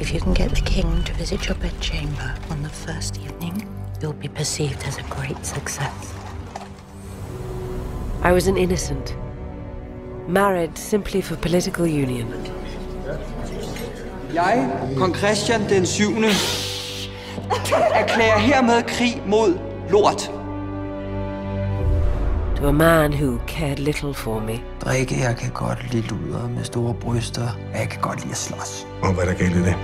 If you can get the king to visit your bedchamber on the first evening, you'll be perceived as a great success. I was an innocent, married simply for political union. Jeg, kong Christian den 7., erklærer hermed krig mod lort. To a man who cared little for me. Drikke, jeg kan godt lide luder med store bryster. Jeg kan godt lide at slås. Og hvad er der galt i det?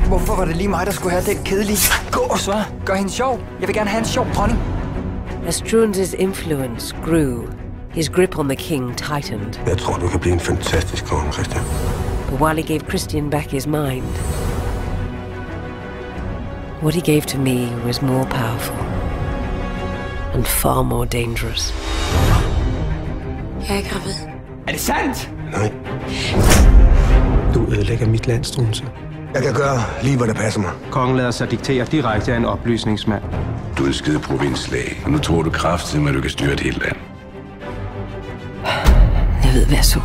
Hvorfor var det lige mig, der skulle have den kedelige gås, hva'? Gør hende sjov. Jeg vil gerne have en sjov dronning. As Struense's influence grew, his grip on the king tightened. Jeg tror, du kan blive en fantastisk konge, Christian. But while he gave Christian back his mind, what he gave to me was more powerful and far more dangerous. Jeg er gravid. Er det sandt? Nej. Du ødelægger mit land, Struense. Jeg kan gøre lige, hvad der passer mig. Kongen lader sig diktere direkte af en oplysningsmand. Du er et skide provinslæge, og nu tror du kraftigt, at du kan styre et helt land. Jeg ved, hvad jeg så.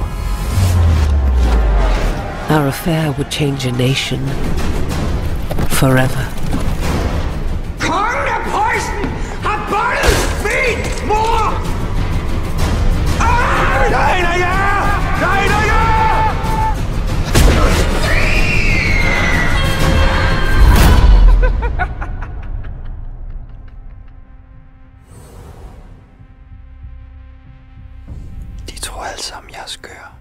Our affair would change a nation forever. Kongen af Preussen har boldet min mor! Nej, nej, ja! Nej, nej, ja! De tror alle sammen, jeg er skør.